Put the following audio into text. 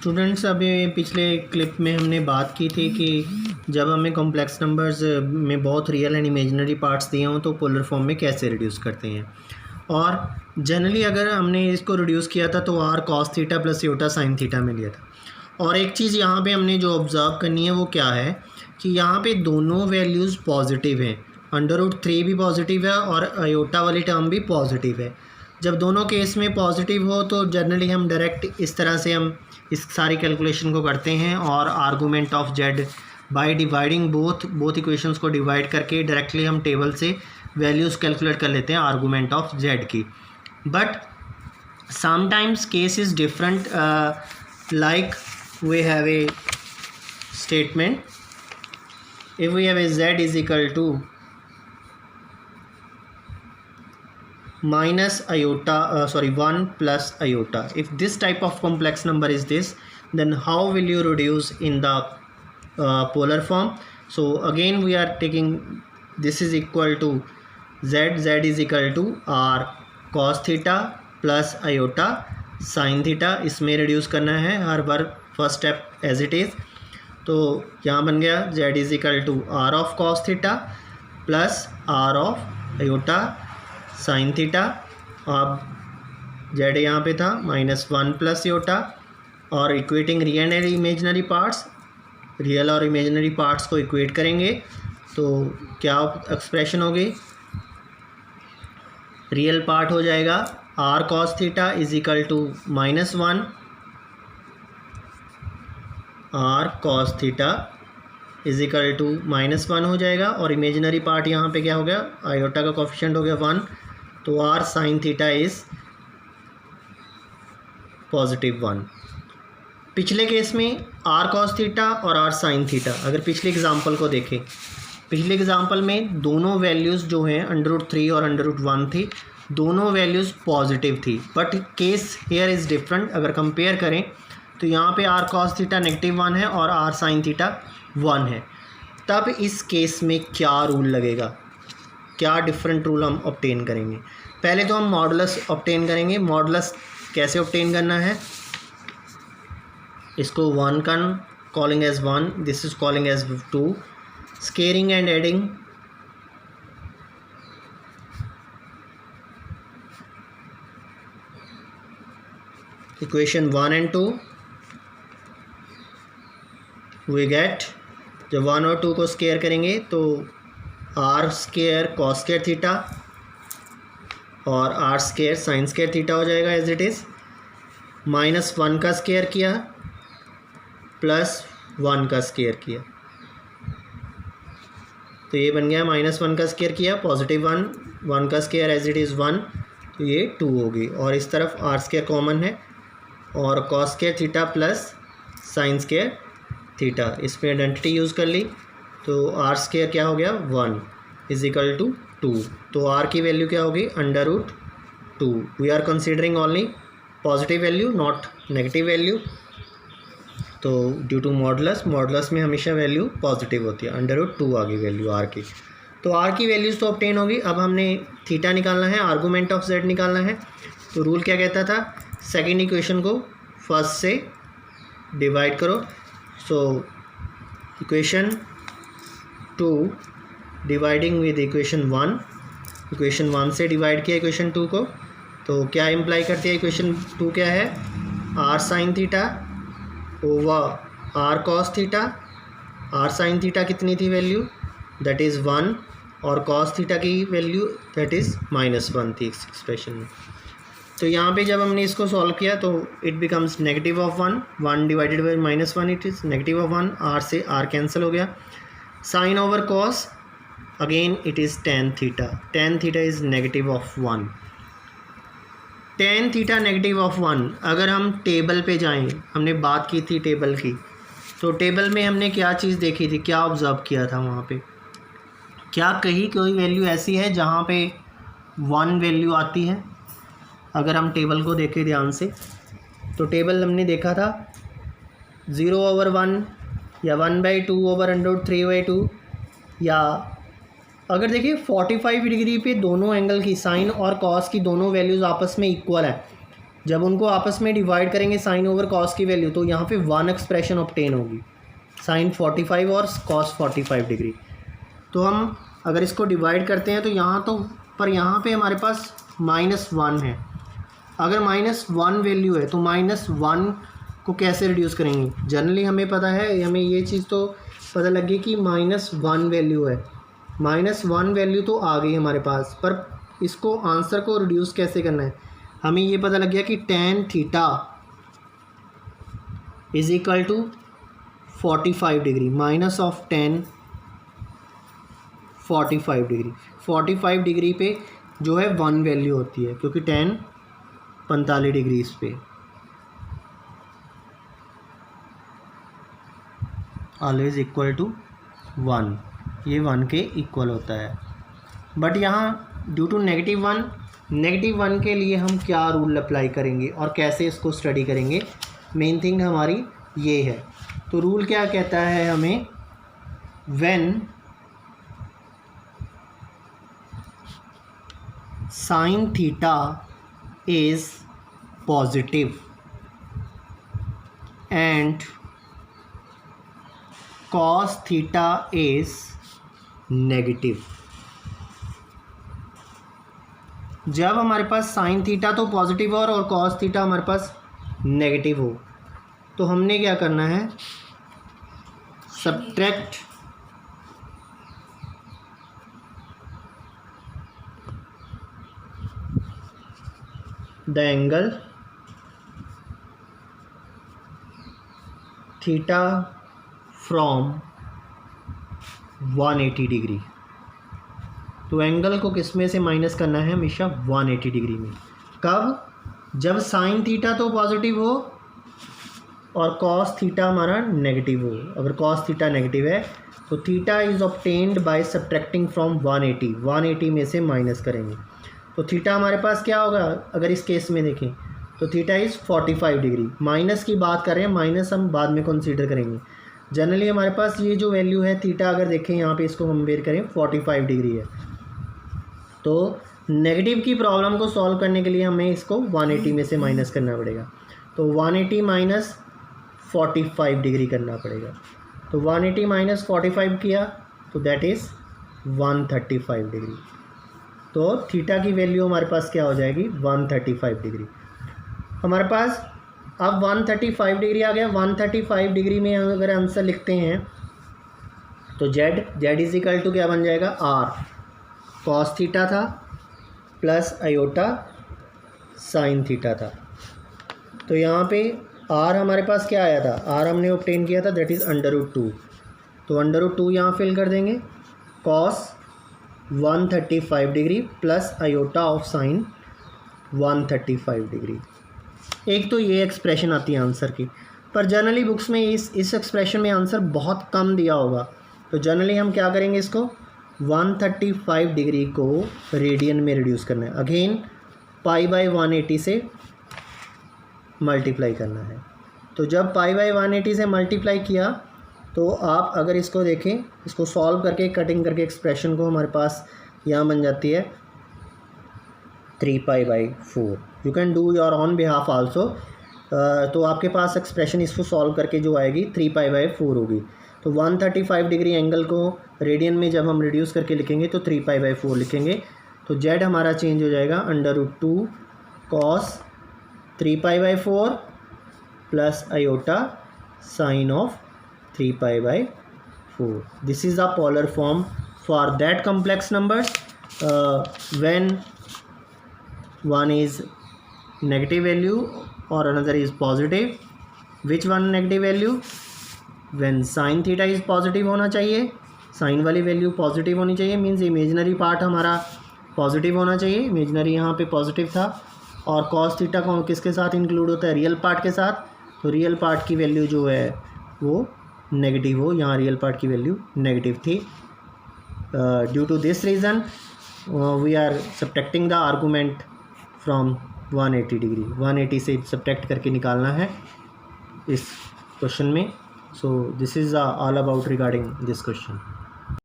Students, अभी पिछले clip में हमने बात की थी कि जब हमें कॉम्प्लेक्स नंबर्स में बहुत रियल एंड इमेजिनरी पार्ट्स दिए हों तो पोलर फॉर्म में कैसे रिड्यूस करते हैं। और जनरली अगर हमने इसको रिड्यूस किया था तो R cos theta plus iota sine theta में लिया था। और एक चीज़ यहाँ पे हमने जो ऑब्ज़र्व करनी है वो क्या है कि यहाँ पे दोनों वैल्यूज़ पॉजिटिव हैं। √3 भी पॉजिटिव है और अयोटा वाली टर्म भी पॉजिटिव है। जब दोनों केस में पॉजिटिव हो तो जनरली हम डायरेक्ट इस तरह से हम इस सारी कैलकुलेशन को करते हैं और argument of Z by dividing both equations को डिवाइड करके डायरेक्टली हम टेबल से वैल्यूज़ कैलकुलेट कर लेते हैं आर्गूमेंट ऑफ जेड की। But sometimes case is different, like we have a statement if we have a z is equal to minus iota 1 plus iota. If this type of complex number is this, then how will you reduce in the polar form? So again we are taking this is equal to z is equal to r cos theta plus iota sin theta. इसमें reduce करना है हर बार first step as it is. तो यहाँ बन गया z is equal to r of cos theta plus r of iota sine theta. अब z यहाँ पे था -1 प्लस योटा और equating real and imaginary parts, real और इमेजिनरी पार्ट्स को इक्वेट करेंगे तो क्या एक्सप्रेशन होगी, रियल पार्ट हो जाएगा r cos theta is equal to -1 r cos theta is equal to -1 हो जाएगा और इमेजिनरी पार्ट यहाँ पे क्या हो गया, आयोटा का कोफिशिएंट हो गया 1, तो आर साइन थीटा इज़ +1। पिछले केस में आर कॉस थीटा और आर साइन थीटा, अगर पिछले एग्जांपल को देखें, पिछले एग्जांपल में दोनों वैल्यूज़ जो हैं √3 और √1 थी, दोनों वैल्यूज़ पॉजिटिव थी। But case here is different. अगर कंपेयर करें तो यहाँ पे आर कॉस थीटा -1 है और आर साइन थीटा 1 है। तब इस केस में क्या रूल लगेगा, क्या डिफरेंट रूल हम ऑब्टेन करेंगे। पहले तो हम मॉडुलस ऑब्टेन करेंगे। मॉडुलस कैसे ऑब्टेन करना है, इसको 1 का calling as 1, this is calling as 2, squaring and adding. Equation 1 and 2 we get, जब 1 और 2 को स्केयर करेंगे तो r square cos square theta और r square sine square theta हो जाएगा एज इट इज़। -1 का स्केयर किया +1 का स्केयर किया तो ये बन गया -1 का स्केयर किया +1, 1 का स्केयर एज इट इज़ 1, तो ये 2 होगी। और इस तरफ आर स्केयर कॉमन है और cos square theta plus sign square theta, इसमें आइडेंटिटी यूज़ कर ली तो आर स्केयर क्या हो गया 1 इज इक्वल टू 2। तो आर की वैल्यू क्या होगी √2। We are considering only positive value not negative value. तो ड्यू टू मॉडुलस में हमेशा वैल्यू पॉजिटिव होती है, √2 आ गई वैल्यू आर की। तो आर की वैल्यूज़ तो ऑब्टेन होगी। अब हमने थीटा निकालना है, आर्गूमेंट ऑफ जेड निकालना है। तो रूल क्या कहता था, सेकेंड इक्वेशन को फर्स्ट से डिवाइड करो। So equation 2 dividing with equation 1, equation 1 से डिवाइड किया इक्वेशन 2 को, तो क्या इम्प्लाई करती है इक्वेशन 2, क्या है R sine theta over R cos theta. R sine theta कितनी थी वैल्यू, दैट इज़ 1, और कॉस थीटा की वैल्यू दैट इज़ -1 थी इस एक्सप्रेशन में। तो यहाँ पे जब हमने इसको सॉल्व किया तो it becomes -1 divided by -1 it is -1, R से आर कैंसिल हो गया। Sine over cos again it is tan theta, tan theta is -1, tan theta -1। अगर हम टेबल पे जाएं, हमने बात की थी टेबल की, तो टेबल में हमने क्या चीज़ देखी थी, क्या ऑब्ज़र्व किया था वहाँ पे, क्या कहीं कोई वैल्यू ऐसी है जहाँ पे 1 वैल्यू आती है। अगर हम टेबल को देखें ध्यान से तो टेबल हमने देखा था 0/1 या 1/2/√3/2, या अगर देखिए 45 डिग्री पे दोनों एंगल की साइन और कॉस की दोनों वैल्यूज़ आपस में इक्वल है जब उनको आपस में डिवाइड करेंगे साइन ओवर कॉस की वैल्यू, तो यहाँ पे 1 एक्सप्रेशन ऑब्टेन होगी, साइन 45 और कॉस 45 डिग्री। तो हम अगर इसको डिवाइड करते हैं तो यहाँ पे हमारे पास -1 है। अगर -1 वैल्यू है तो -1 को कैसे रिड्यूस करेंगे? जनरली हमें पता है, हमें ये चीज़ तो पता लग गई कि -1 वैल्यू है, -1 वैल्यू तो आ गई हमारे पास, पर इसको आंसर को रिड्यूस कैसे करना है? हमें ये पता लग गया कि tan theta is equal to 45 degree, minus of tan 45 degree. 45 degree पे जो है 1 वैल्यू होती है, क्योंकि tan 45 डिग्री इस पे ऑलवेज इक्वल टू 1, ये 1 के इक्वल होता है। बट यहाँ ड्यू टू -1 के लिए हम क्या रूल अप्लाई करेंगे और कैसे इसको स्टडी करेंगे, मेन थिंग हमारी ये है। तो रूल क्या कहता है हमें, when sine theta is positive and cos theta is negative. जब हमारे पास साइन थीटा तो पॉजिटिव हो और cos थीटा हमारे पास नेगेटिव हो, तो हमने क्या करना है, subtract the angle theta from 180 degree. तो एंगल को किस में से माइनस करना है? हमेशा 180 डिग्री में। कब? जब साइन थीटा तो पॉजिटिव हो और कॉस थीटा हमारा नेगेटिव हो। अगर कॉस थीटा नेगेटिव है तो theta is obtained by subtracting from 180 में से माइनस करेंगे। तो थीटा हमारे पास क्या होगा? अगर इस केस में देखें तो थीटा इज़ 45 डिग्री। माइनस की बात कर रहे हैं, माइनस हम बाद में कंसीडर करेंगे। जनरली हमारे पास ये जो वैल्यू है थीटा, अगर देखें यहाँ पे इसको कंपेयर करें 45 डिग्री है। तो नेगेटिव की प्रॉब्लम को सॉल्व करने के लिए हमें इसको 180 में से माइनस करना पड़ेगा। तो 180 माइनस 45 डिग्री करना पड़ेगा। तो 180 माइनस 45 किया तो दैट इज़ 135 डिग्री। तो थीटा की वैल्यू हमारे पास क्या हो जाएगी? 135 डिग्री। हमारे पास अब 135 डिग्री आ गया। 135 डिग्री में अगर आंसर लिखते हैं तो जेड इज इक्वल टू क्या बन जाएगा? आर कॉस थीटा था प्लस आयोटा साइन थीटा था। तो यहाँ पे आर हमारे पास क्या आया था? आर हमने ऑब्टेन किया था, दैट इज़ √2। तो √2 यहाँ फिल कर देंगे। Cos 135 degree plus iota of sine 135 degree. एक तो ये एक्सप्रेशन आती है आंसर की, पर जनरली बुक्स में इस एक्सप्रेशन में आंसर बहुत कम दिया होगा। तो जनरली हम क्या करेंगे, इसको 135 डिग्री को रेडियन में रिड्यूस करना है। अगेन π/180 से मल्टीप्लाई करना है। तो जब π/180 से मल्टीप्लाई किया तो आप अगर इसको देखें, इसको सॉल्व करके कटिंग करके एक्सप्रेशन को हमारे पास यहाँ बन जाती है 3π/4। You can do your on behalf also. तो आपके पास एक्सप्रेशन इसको सॉल्व करके जो आएगी 3π/4 होगी। तो 135 डिग्री एंगल को रेडियन में जब हम रिड्यूस करके लिखेंगे तो 3π/4 लिखेंगे। तो जेड हमारा चेंज हो जाएगा √2 cos 3π/4 plus iota sine of 3π/4। This is a polar form for that complex numbers when one is negative value or another is positive. Which one negative value? When sin theta is positive होना चाहिए, sign वाली value positive होनी चाहिए, means imaginary part हमारा positive होना चाहिए। Imaginary यहाँ पे पॉजिटिव था। और cos थीटा को किसके साथ इंक्लूड होता है? रियल पार्ट के साथ। तो रियल पार्ट की वैल्यू जो है वो नेगेटिव हो, यहाँ रियल पार्ट की वैल्यू नेगेटिव थी। Due to this reason we are subtracting the argument from 180 degree. 180 से सब्ट्रैक्ट करके निकालना है इस क्वेश्चन में। So this is all about regarding this question.